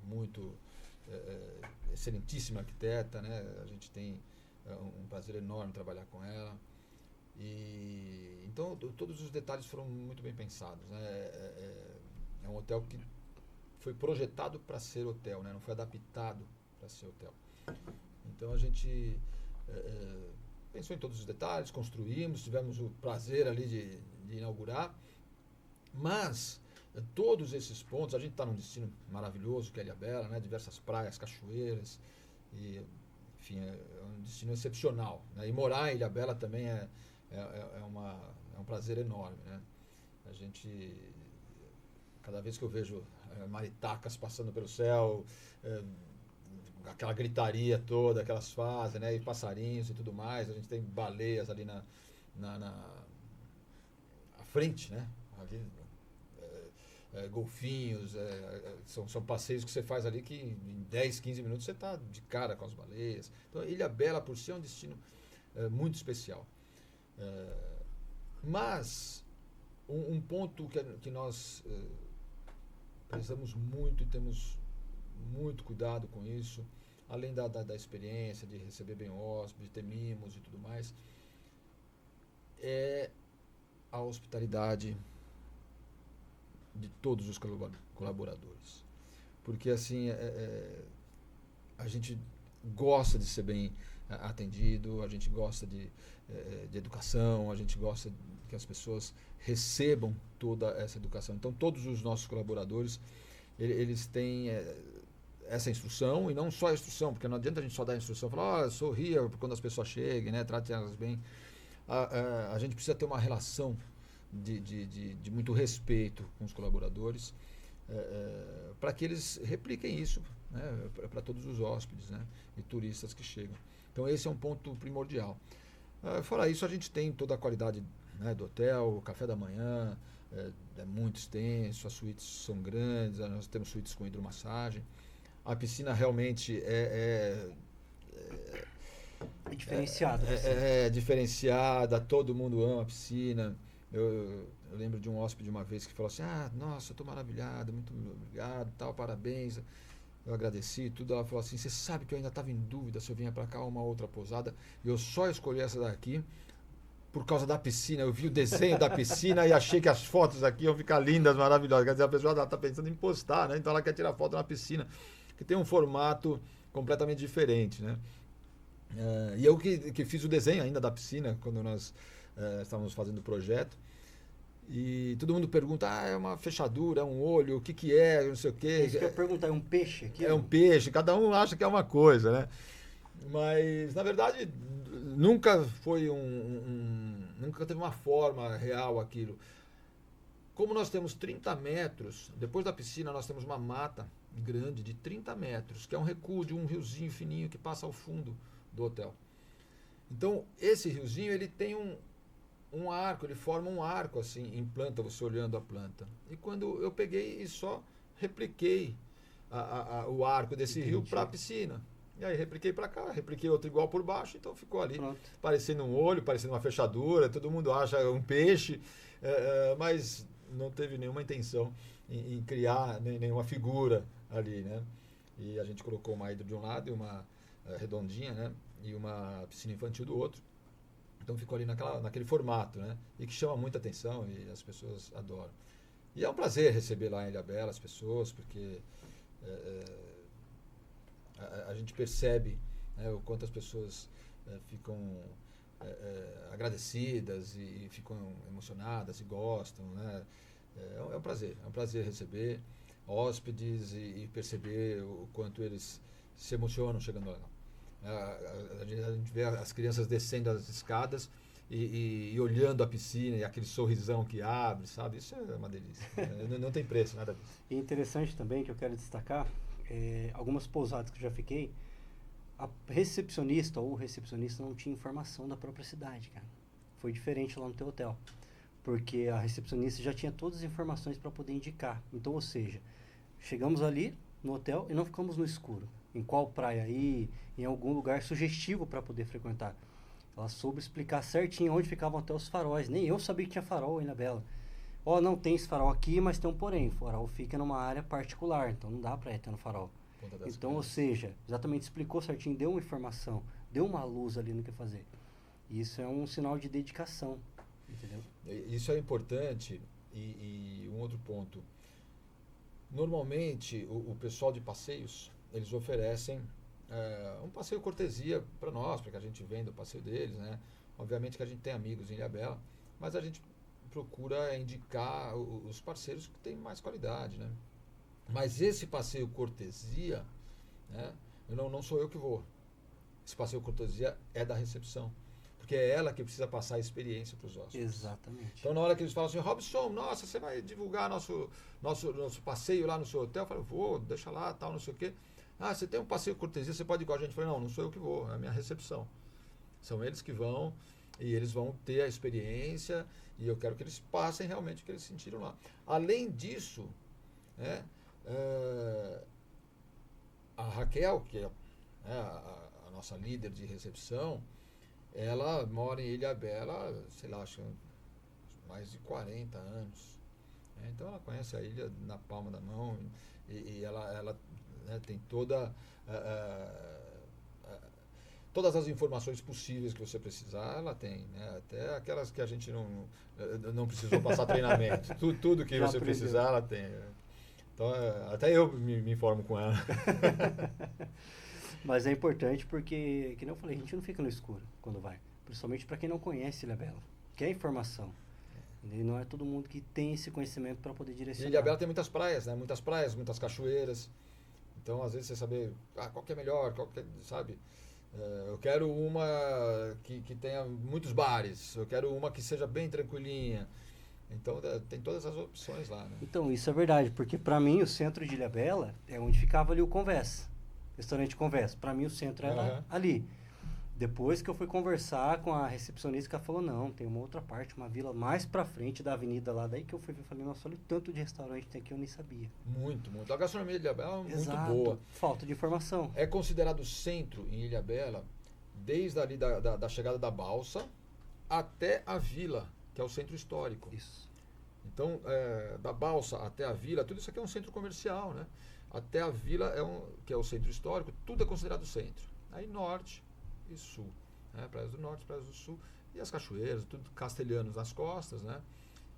muito excelentíssima arquiteta, né? A gente tem um prazer enorme trabalhar com ela. E então todos os detalhes foram muito bem pensados, né? É um hotel que foi projetado para ser hotel, né? Não foi adaptado para ser hotel. Então a gente pensou em todos os detalhes, construímos, tivemos o prazer ali de inaugurar, mas todos esses pontos, a gente está num destino maravilhoso que é Ilhabela, né? Diversas praias, cachoeiras, e, enfim, é um destino excepcional, né? E morar em Ilhabela também é um prazer enorme, né? A gente, cada vez que eu vejo maritacas passando pelo céu, aquela gritaria toda que elas fazem, né? E passarinhos e tudo mais, a gente tem baleias ali à frente, né? Ali golfinhos, são passeios que você faz ali que em 10, 15 minutos você está de cara com as baleias. Então, Ilhabela, por si, é um destino muito especial. Mas, um ponto que nós prezamos muito e temos muito cuidado com isso, além da experiência, de receber bem o hóspede, de ter mimos e tudo mais, é a hospitalidade de todos os colaboradores. Porque, assim, a gente gosta de ser bem atendido, a gente gosta de educação, a gente gosta que as pessoas recebam toda essa educação. Então, todos os nossos colaboradores, eles têm essa instrução, e não só a instrução, porque não adianta a gente só dar a instrução, falar, sorria quando as pessoas cheguem, né, trate elas bem. A gente precisa ter uma relação de muito respeito com os colaboradores, para que eles repliquem isso, né, para todos os hóspedes, né, e turistas que chegam. Então esse é um ponto primordial. Fora isso, a gente tem toda a qualidade, né, do hotel, o café da manhã é muito extenso, as suítes são grandes, nós temos suítes com hidromassagem. A piscina realmente É diferenciada. É diferenciada, todo mundo ama a piscina. Eu lembro de um hóspede uma vez que falou assim, nossa, eu estou maravilhado, muito obrigado, tal, parabéns. Eu agradeci tudo. Ela falou assim, você sabe que eu ainda estava em dúvida se eu vinha para cá ou uma outra pousada, e eu só escolhi essa daqui por causa da piscina. Eu vi o desenho da piscina e achei que as fotos aqui iam ficar lindas, maravilhosas. Quer dizer, a pessoa está pensando em postar, né? Então ela quer tirar foto na piscina, que tem um formato completamente diferente, né? E eu que fiz o desenho ainda da piscina, quando nós estávamos fazendo o projeto. E todo mundo pergunta, é uma fechadura, é um olho, o que é, não sei o quê. Isso que eu ia perguntar, é um peixe aqui? É um peixe, cada um acha que é uma coisa, né? Mas, na verdade, nunca foi nunca teve uma forma real aquilo. Como nós temos 30 metros, depois da piscina nós temos uma mata grande de 30 metros, que é um recuo de um riozinho fininho que passa ao fundo do hotel. Então, esse riozinho, ele tem um arco, ele forma um arco assim, em planta, você olhando a planta. E quando eu peguei e só repliquei o arco desse rio para a piscina. E aí repliquei para cá, repliquei outro igual por baixo, então ficou ali. Pronto. Parecendo um olho, parecendo uma fechadura, todo mundo acha um peixe, mas não teve nenhuma intenção em criar nenhuma figura ali, né? E a gente colocou uma hidro de um lado e uma redondinha, né? E uma piscina infantil do outro. Então ficou ali naquele formato, né? E que chama muita atenção e as pessoas adoram. E é um prazer receber lá em Ilhabela as pessoas, porque a gente percebe, né, o quanto as pessoas ficam agradecidas e ficam emocionadas e gostam, né? É um prazer receber hóspedes e perceber o quanto eles se emocionam chegando lá. A gente vê as crianças descendo as escadas e olhando a piscina e aquele sorrisão que abre, sabe? Isso é uma delícia. Não tem preço, nada disso. E interessante também, que eu quero destacar, algumas pousadas que eu já fiquei, a recepcionista ou o recepcionista não tinha informação da própria cidade, cara. Foi diferente lá no teu hotel. Porque a recepcionista já tinha todas as informações para poder indicar. Então, ou seja, chegamos ali no hotel e não ficamos no escuro. Em qual praia ir, em algum lugar sugestivo para poder frequentar. Ela soube explicar certinho onde ficavam até os faróis. Nem eu sabia que tinha farol aí na Bela. Não tem esse farol aqui, mas tem um porém. O farol fica numa área particular, então não dá para ir até no farol. Então, ou seja, exatamente explicou certinho, deu uma informação, deu uma luz ali no que fazer. Isso é um sinal de dedicação, entendeu? Isso é importante. E um outro ponto. Normalmente, o pessoal de passeios, eles oferecem um passeio cortesia para nós, para que a gente venda o passeio deles, né? Obviamente que a gente tem amigos em Ilhabela, mas a gente procura indicar os parceiros que têm mais qualidade, né? Mas esse passeio cortesia, né, não sou eu que vou. Esse passeio cortesia é da recepção, porque é ela que precisa passar a experiência para os hóspedes. Exatamente. Então, na hora que eles falam assim, Robson, nossa, você vai divulgar nosso passeio lá no seu hotel? Eu falo, vou, deixa lá, tal, não sei o quê. Você tem um passeio cortesia, você pode ir com a gente? Eu falei, não sou eu que vou, é a minha recepção. São eles que vão, e eles vão ter a experiência e eu quero que eles passem realmente o que eles sentiram lá. Além disso, né, a Raquel, que é a nossa líder de recepção, ela mora em Ilhabela, sei lá, acho que mais de 40 anos. Então ela conhece a ilha na palma da mão e ela né, tem todas as informações possíveis que você precisar, ela tem, né? Até aquelas que a gente não precisou passar treinamento. Tudo que você precisar, ela tem. Então, até eu me informo com ela. Mas é importante porque, que nem eu falei, a gente não fica no escuro quando vai. Principalmente para quem não conhece Ilhabela. Quer informação. E não é todo mundo que tem esse conhecimento para poder direcionar. E Ilhabela tem muitas praias, né? Muitas praias, muitas cachoeiras. Então, às vezes, você saber qual que é melhor, sabe? Eu quero uma que tenha muitos bares. Eu quero uma que seja bem tranquilinha. Então, tem todas as opções lá, né? Então, isso é verdade. Porque, para mim, o centro de Ilhabela é onde ficava ali o Convés. Restaurante Convés. Para mim, o centro era ali. Depois que eu fui conversar com a recepcionista, que ela falou, não, tem uma outra parte, uma vila mais pra frente da avenida lá. Daí que eu fui ver, falei, nossa, olha o tanto de restaurante que tem aqui, eu nem sabia. Muito, muito. A gastronomia de Ilhabela é Exato. muito boa. Falta de informação. É considerado centro em Ilhabela, desde ali da chegada da balsa até a vila, que é o centro histórico. Isso. Então, da balsa até a vila, tudo isso aqui é um centro comercial, né? Até a vila, que é o centro histórico, tudo é considerado centro. Aí norte e sul, né? Praias do norte, praias do sul e as cachoeiras, tudo castelhanos nas costas, né?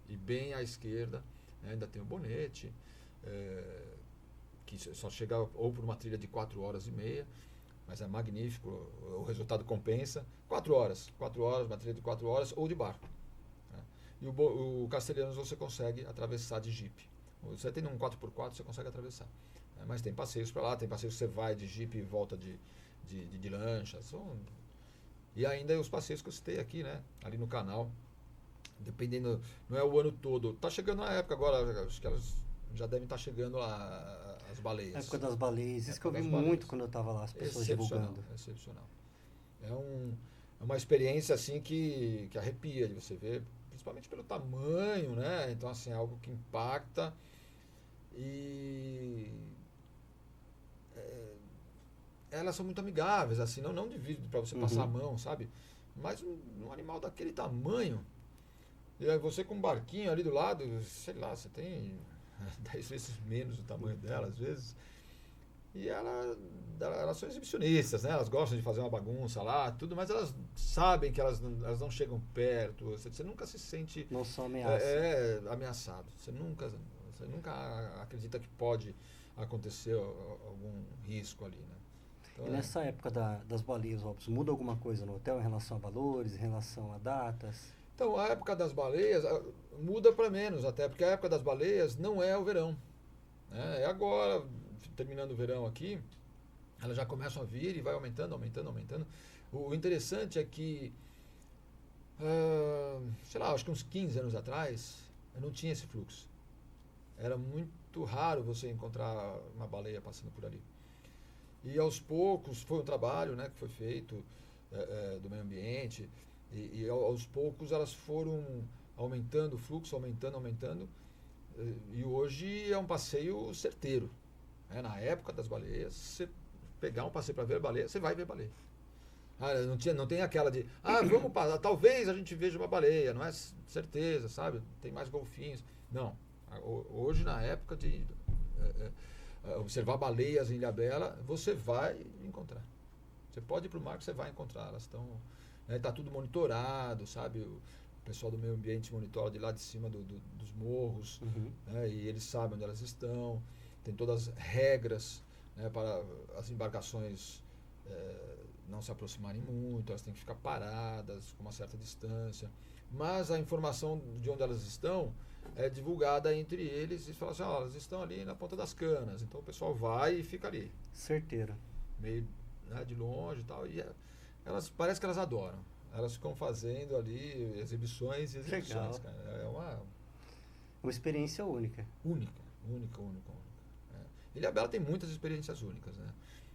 E bem à esquerda, né? Ainda tem o Bonete, que só chega ou por uma trilha de 4h30, mas é magnífico, o resultado compensa. 4 horas, uma trilha de 4 horas ou de barco, né? E o Castelhanos você consegue atravessar de jipe. Você tem um 4x4, você consegue atravessar, né? Mas tem passeios para lá, tem passeios que você vai de jipe e volta de lancha. E ainda os passeios que eu citei aqui, né? Ali no canal. Dependendo, não é o ano todo. Tá chegando a época agora, acho que elas já devem estar chegando lá, as baleias. A época das baleias, isso que eu vi muito quando eu estava lá, as pessoas divulgando. Excepcional. É uma experiência assim que arrepia de você ver, principalmente pelo tamanho, né? Então, assim, é algo que impacta e elas são muito amigáveis, assim, não de vidro para você passar a mão, sabe? Mas um animal daquele tamanho, e aí você com um barquinho ali do lado, sei lá, você tem 10 vezes menos o tamanho dela, às vezes. E elas são exibicionistas, né? Elas gostam de fazer uma bagunça lá, tudo, mas elas sabem que elas não chegam perto. Você nunca se sente... Não são ameaças. Ameaçado. Você nunca acredita que pode acontecer algum risco ali, né? Então, e nessa época das baleias, Robson, muda alguma coisa no hotel em relação a valores, em relação a datas? Então, a época das baleias muda para menos até, porque a época das baleias não é o verão, né? É agora, terminando o verão aqui, elas já começam a vir e vai aumentando. O interessante é que, sei lá, acho que uns 15 anos atrás, eu não tinha esse fluxo. Era muito raro você encontrar uma baleia passando por ali. E aos poucos, foi um trabalho, né, que foi feito do meio ambiente, e aos poucos elas foram aumentando o fluxo, aumentando, e hoje é um passeio certeiro. Na época das baleias, você pegar um passeio para ver baleia, você vai ver baleia. Não tem aquela de, vamos passar, talvez a gente veja uma baleia, não é certeza, sabe? Tem mais golfinhos. Não. Hoje, na época de observar baleias em Ilhabela, você vai encontrar. Você pode ir para o mar que você vai encontrar. Elas estão... Está tudo monitorado, sabe? O pessoal do meio ambiente monitora de lá de cima dos morros, né? E eles sabem onde elas estão. Tem todas as regras, né, para as embarcações não se aproximarem muito, elas têm que ficar paradas com uma certa distância. Mas a informação de onde elas estão é divulgada entre eles e fala assim, elas estão ali na Ponta das Canas. Então o pessoal vai e fica ali. Certeiro. Meio, né, de longe e tal. E parece que elas adoram. Elas ficam fazendo ali exibições. Legal. Cara. É uma experiência única. Única. Ilhabela tem muitas experiências únicas, né?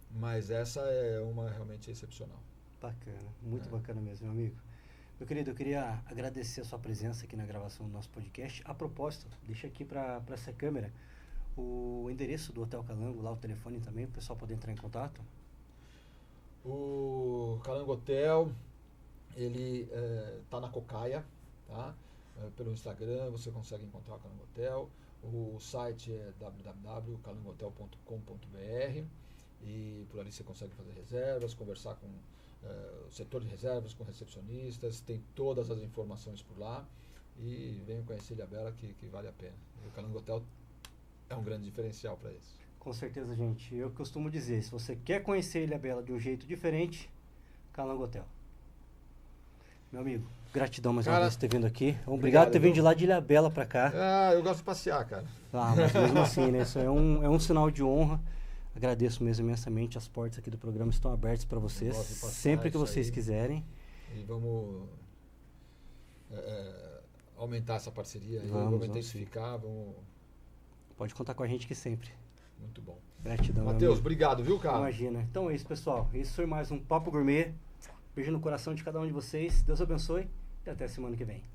Mas essa é uma realmente excepcional. Bacana, muito bacana mesmo, meu amigo. Meu querido, eu queria agradecer a sua presença aqui na gravação do nosso podcast. A propósito, deixa aqui para essa câmera o endereço do Hotel Calango, lá o telefone também, para o pessoal poder entrar em contato. O Calango Hotel, ele tá na Cocaia, tá? Pelo Instagram você consegue encontrar o Calango Hotel. O site é www.calangohotel.com.br e por ali você consegue fazer reservas, conversar com o setor de reservas, com recepcionistas, tem todas as informações por lá e venham conhecer Ilhabela que vale a pena. E o Calango Hotel é um grande diferencial para isso. Com certeza, gente. Eu costumo dizer, se você quer conhecer Ilhabela de um jeito diferente, Calango Hotel. Meu amigo, gratidão mais uma vez por ter vindo aqui. Obrigado por ter vindo de lá de Ilhabela para cá. Eu gosto de passear, cara. Mas mesmo assim, né? Isso é um sinal de honra. Agradeço mesmo imensamente. As portas aqui do programa estão abertas para vocês, sempre que vocês quiserem. E vamos aumentar essa parceria aí, vamos intensificar. Pode contar com a gente que sempre. Muito bom. Gratidão. Matheus, obrigado, viu, cara? Imagina. Então é isso, pessoal. Esse foi mais um Papo Gourmet. Beijo no coração de cada um de vocês. Deus abençoe e até semana que vem.